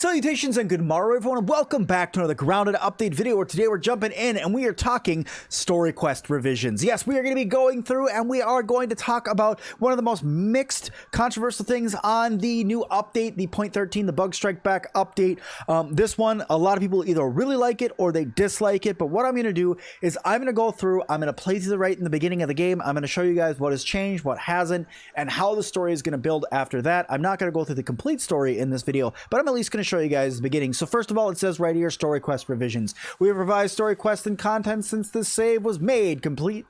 Salutations and good morrow everyone, and welcome back to another grounded update video where today we're jumping in and we are talking story quest revisions. Yes, we are going to be going through and we are going to talk about one of the most mixed controversial things on the new update, the 0.13, the Bug Strike Back update. This one, a lot of people either really like it or they dislike it, but what I'm going to do is I'm going to go through, I'm going to play to the right in the beginning of the game, I'm going to show you guys what has changed, what hasn't, and how the story is going to build after that. I'm not going to go through the complete story in this video, but I'm at least going to show you guys the beginning. So first of all, it says right here, story quest revisions. We have revised story quests and content since this save was made. Completed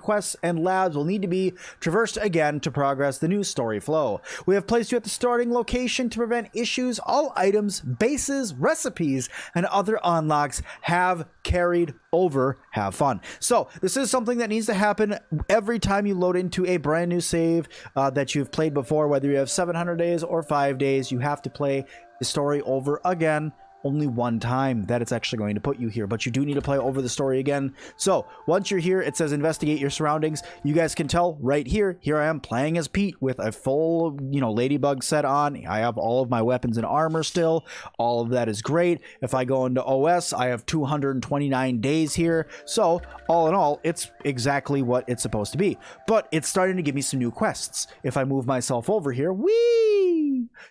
quests and labs will need to be traversed again to progress the new story flow. We have placed you at the starting location to prevent issues. All items, bases, recipes, and other unlocks have carried over. Have fun. So this is something that needs to happen every time you load into a brand new save that you've played before, whether you have 700 days or 5 days. You have to play the story over again. Only one time that it's actually going to put you here, but you do need to play over the story again. So once you're here, it says investigate your surroundings. You guys can tell right here, I am playing as Pete with a full, ladybug set on. I have all of my weapons and armor still. All of that is great. If I go into OS, I have 229 days here. So all in all, it's exactly what it's supposed to be, but it's starting to give me some new quests. If I move myself over here,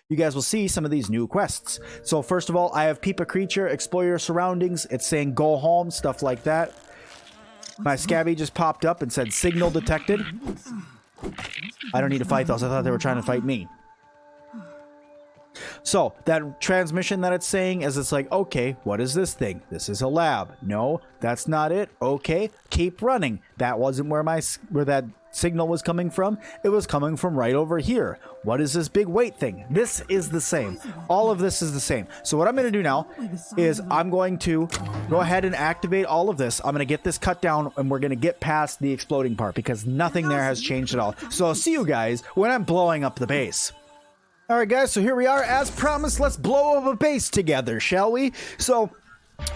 you guys will see some of these new quests. So first of all, I have peep a creature, explore your surroundings. It's saying go home, stuff like that. My SCA.B just popped up and said signal detected. I don't need to fight those. I thought they were trying to fight me. So that transmission that it's saying is, it's like, okay, what is this thing? This is a lab. No, that's not it. Okay, keep running. That wasn't where that signal was coming from. It was coming from right over here. What is this big weight thing? This is the same. All of this is the same. So what I'm going to do now is I'm going to go ahead and activate all of this. I'm going to get this cut down and we're going to get past the exploding part because nothing there has changed at all. So I'll see you guys when I'm blowing up the base. All right, guys, so here we are. As promised, let's blow up a base together, shall we? So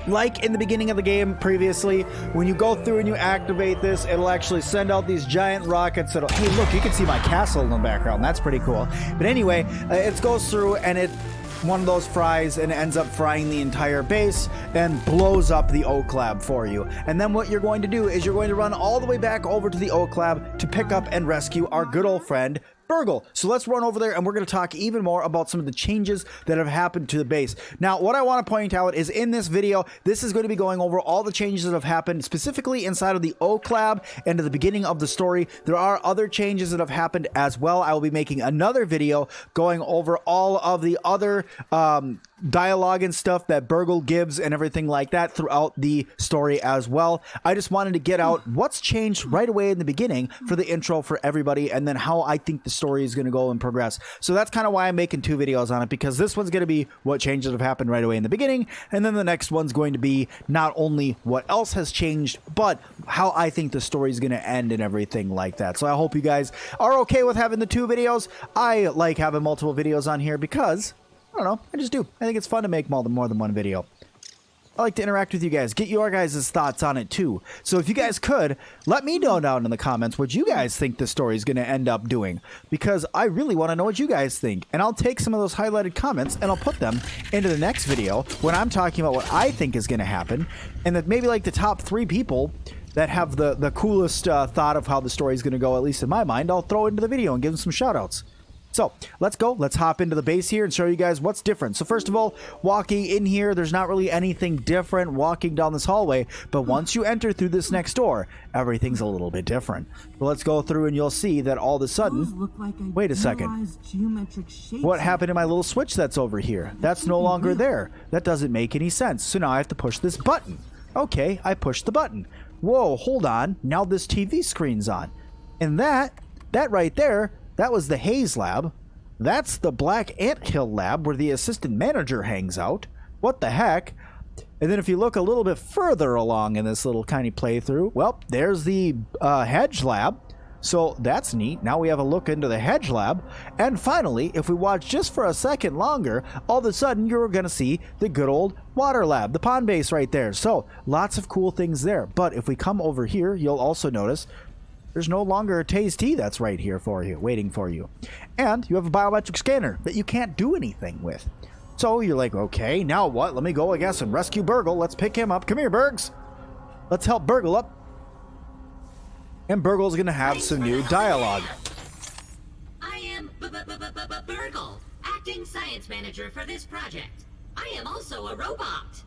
like in the beginning of the game previously, when you go through and you activate this, it'll actually send out these giant rockets that'll, hey look, you can see my castle in the background. That's pretty cool. But anyway, it goes through and one of those fries and ends up frying the entire base and blows up the Oak Lab for you. And then what you're going to do is you're going to run all the way back over to the Oak Lab to pick up and rescue our good old friend BURGL. So let's run over there and we're going to talk even more about some of the changes that have happened to the base. Now, what I want to point out is in this video, this is going to be going over all the changes that have happened specifically inside of the Oak Lab and at the beginning of the story. There are other changes that have happened as well. I will be making another video going over all of the other dialogue and stuff that BURGL gives and everything like that throughout the story as well. I just wanted to get out what's changed right away in the beginning for the intro for everybody, and then how I think the story is going to go and progress. So that's kind of why I'm making two videos on it, because this one's going to be what changes have happened right away in the beginning, and then the next one's going to be not only what else has changed, but how I think the story is going to end and everything like that. So I hope you guys are okay with having the two videos. I like having multiple videos on here because I don't know, I just do. I think it's fun to make more than one video. I like to interact with you guys, get your guys' thoughts on it too. So if you guys could, let me know down in the comments what you guys think the story is going to end up doing, because I really want to know what you guys think. And I'll take some of those highlighted comments and I'll put them into the next video when I'm talking about what I think is going to happen, and that maybe like the top 3 people that have the coolest thought of how the story is going to go, at least in my mind, I'll throw into the video and give them some shout outs. So let's go. Let's hop into the base here and show you guys what's different. So first of all, walking in here, there's not really anything different walking down this hallway, but once you enter through this next door, everything's a little bit different. So let's go through and you'll see that all of a sudden, wait a second, what happened to my little switch that's over here? That's no longer there. That doesn't make any sense. So now I have to push this button. Okay, I pushed the button. Whoa, hold on. Now this TV screen's on. And that right there, that was the Haze Lab. That's the Black Anthill Lab where the assistant manager hangs out. What the heck? And then if you look a little bit further along in this little tiny playthrough, well, there's the Hedge Lab. So that's neat. Now we have a look into the Hedge Lab. And finally, if we watch just for a second longer, all of a sudden you're going to see the good old Water Lab, the pond base right there. So lots of cool things there. But if we come over here, you'll also notice there's no longer a Tased Tea that's right here for you, waiting for you. And you have a biometric scanner that you can't do anything with. So you're like, okay, now what? Let me go, I guess, and rescue BURGL. Let's pick him up. Come here, Bergs. Let's help BURGL up. And BURGL's gonna have some new dialogue. I am BURGL, acting science manager for this project. I am also a robot.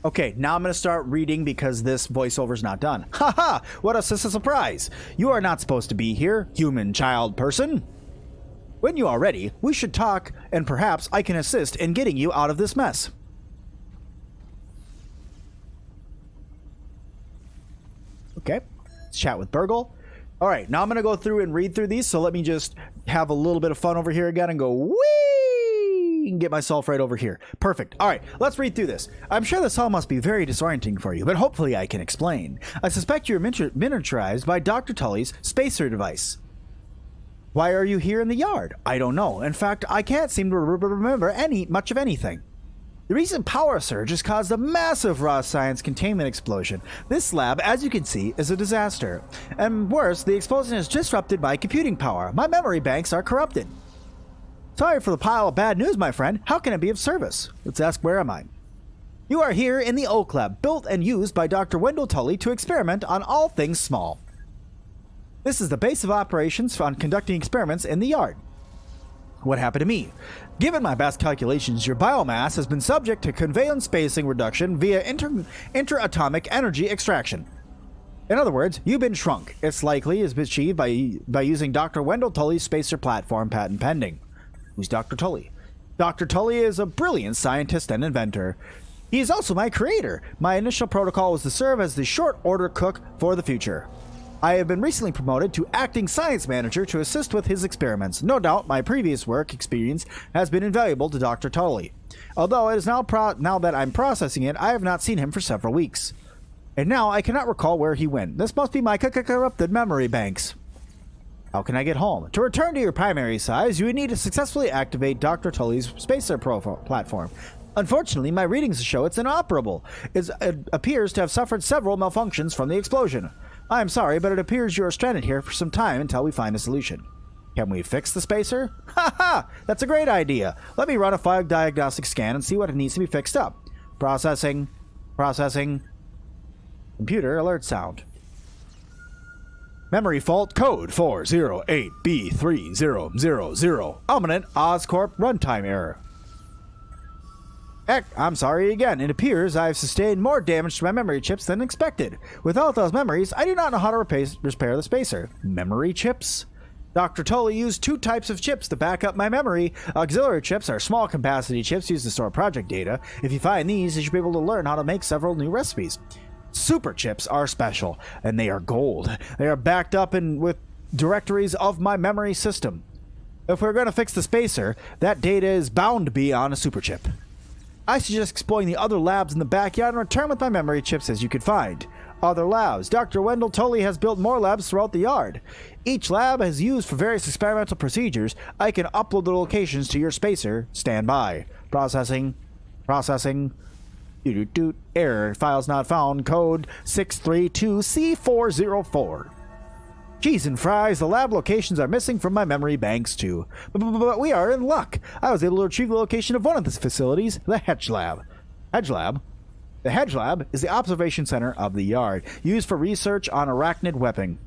Okay, now I'm going to start reading because this voiceover's not done. Haha, what a surprise. You are not supposed to be here, human child person. When you are ready, we should talk, and perhaps I can assist in getting you out of this mess. Okay, let's chat with BURGL. All right, now I'm going to go through and read through these, so let me just have a little bit of fun over here again and go, whee, and get myself right over here. Perfect. All right, let's read through this. I'm sure this all must be very disorienting for you, but hopefully I can explain. I suspect you're miniaturized by Dr. Tully's spacer device. Why are you here in the yard? I don't know. In fact, I can't seem to remember much of anything. The recent power surge has caused a massive raw science containment explosion. This lab, as you can see, is a disaster. And worse, the explosion is disrupted by computing power. My memory banks are corrupted. Sorry for the pile of bad news, my friend. How can I be of service? Let's ask, where am I? You are here in the Oak Lab, built and used by Dr. Wendell Tully to experiment on all things small. This is the base of operations on conducting experiments in the yard. What happened to me? Given my best calculations, your biomass has been subject to covalent spacing reduction via interatomic energy extraction. In other words, you've been shrunk. It's likely is achieved by using Dr. Wendell Tully's spacer platform, patent pending. Who's Dr. Tully? Dr. Tully is a brilliant scientist and inventor. He is also my creator. My initial protocol was to serve as the short order cook for the future. I have been recently promoted to acting science manager to assist with his experiments. No doubt my previous work experience has been invaluable to Dr. Tully. Although it is now that I'm processing it, I have not seen him for several weeks. And now I cannot recall where he went. This must be my corrupted memory banks. How can I get home? To return to your primary size, you would need to successfully activate Dr. Tully's spacer platform. Unfortunately, my readings show it's inoperable. It appears to have suffered several malfunctions from the explosion. I am sorry, but it appears you are stranded here for some time until we find a solution. Can we fix the spacer? Ha ha! That's a great idea. Let me run a file diagnostic scan and see what needs to be fixed up. Processing. Processing. Computer alert sound. Memory fault code 408B3000. Ominent Oscorp runtime error. Heck, I'm sorry again. It appears I've sustained more damage to my memory chips than expected. Without those memories, I do not know how to repair the spacer. Memory chips? Dr. Tully used two types of chips to back up my memory. Auxiliary chips are small capacity chips used to store project data. If you find these, you should be able to learn how to make several new recipes. Super chips are special, and they are gold. They are backed up with directories of my memory system. If we're going to fix the spacer, that data is bound to be on a super chip. I suggest exploring the other labs in the backyard and return with my memory chips as you could find. Other labs. Dr. Wendell Tully has built more labs throughout the yard. Each lab is used for various experimental procedures. I can upload the locations to your spacer. Stand by. Processing. Processing. Error. Files not found. Code 632C404. Cheese and fries, the lab locations are missing from my memory banks too. But we are in luck. I was able to retrieve the location of one of the facilities, the Hedge Lab. Hedge Lab? The Hedge Lab is the observation center of the yard, used for research on arachnid weapon.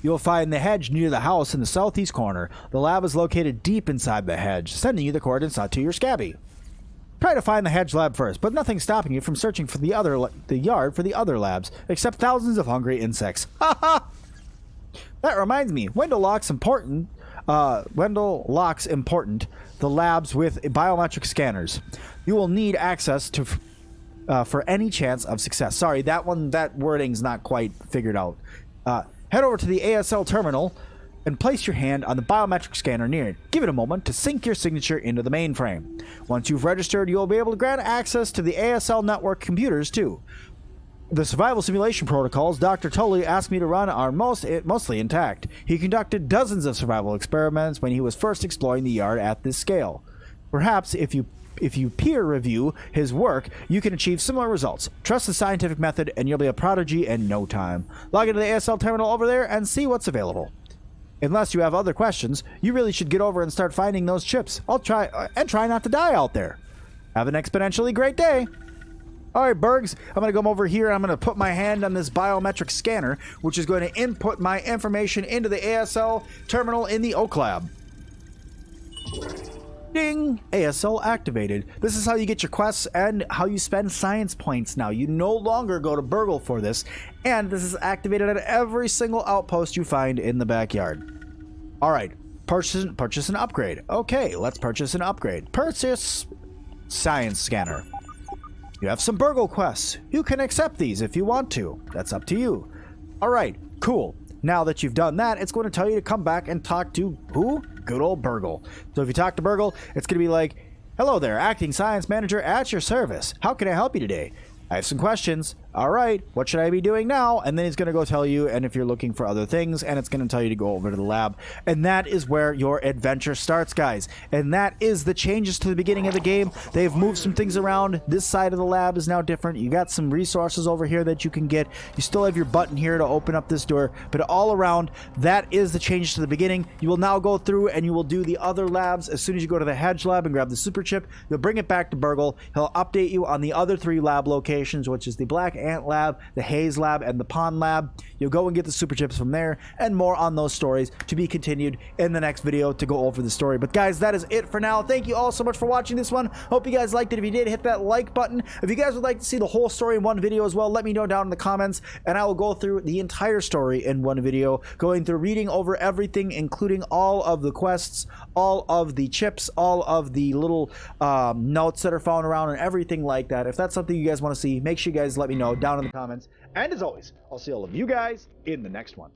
You'll find the hedge near the house in the southeast corner. The lab is located deep inside the hedge, sending you the coordinates to your SCA.B. Try to find the Hedge Lab first, but nothing's stopping you from searching for the yard for the other labs, except thousands of hungry insects. Ha ha! That reminds me, Wendell locks important the labs with biometric scanners. You will need access to for any chance of success. Sorry, that wording's not quite figured out. Head over to the ASL terminal and place your hand on the biometric scanner near it. Give it a moment to sync your signature into the mainframe. Once you've registered, you'll be able to grant access to the ASL network computers too. The survival simulation protocols Dr. Tully asked me to run are mostly intact. He conducted dozens of survival experiments when he was first exploring the yard at this scale. Perhaps if you peer review his work, you can achieve similar results. Trust the scientific method and you'll be a prodigy in no time. Log into the ASL terminal over there and see what's available. unless you have other questions, you really should get over and start finding those chips. I'll try not to die out there. Have an exponentially great day. All right, Bergs, I'm going to come over here. I'm going to put my hand on this biometric scanner, which is going to input my information into the ASL terminal in the Oak Lab. Ding! ASL activated. This is how you get your quests and how you spend science points now. You no longer go to BURGL for this, and this is activated at every single outpost you find in the backyard. All right, purchase an upgrade. Okay, let's purchase an upgrade. Purchase science scanner. You have some BURGL quests. You can accept these if you want to. That's up to you. All right, cool. Now that you've done that, it's going to tell you to come back and talk to who? Good old BURGL. So if you talk to BURGL, it's going to be like, hello there, acting science manager at your service. How can I help you today? I have some questions. All right, what should I be doing now? And then he's going to go tell you, and if you're looking for other things, and it's going to tell you to go over to the lab. And that is where your adventure starts, guys. And that is the changes to the beginning of the game. They've moved some things around. This side of the lab is now different. You got some resources over here that you can get. You still have your button here to open up this door, but all around, that is the change to the beginning. You will now go through and you will do the other labs. As soon as you go to the Hedge lab and grab the super chip, you'll bring it back to BURGL. He'll update you on the other 3 lab locations, which is the Black Ant lab, the Haze lab, and the Pond lab. You'll go and get the super chips from there, and more on those stories to be continued in the next video to go over the story. But guys, that is it for now. Thank you all so much for watching this one. Hope you guys liked it. If you did, hit that like button. If you guys would like to see the whole story in one video as well, let me know down in the comments, and I will go through the entire story in one video, going through reading over everything, including all of the quests, all of the chips, all of the little notes that are found around, and everything like that. If that's something you guys want to see, make sure you guys let me know down in the comments. And as always, I'll see all of you guys in the next one.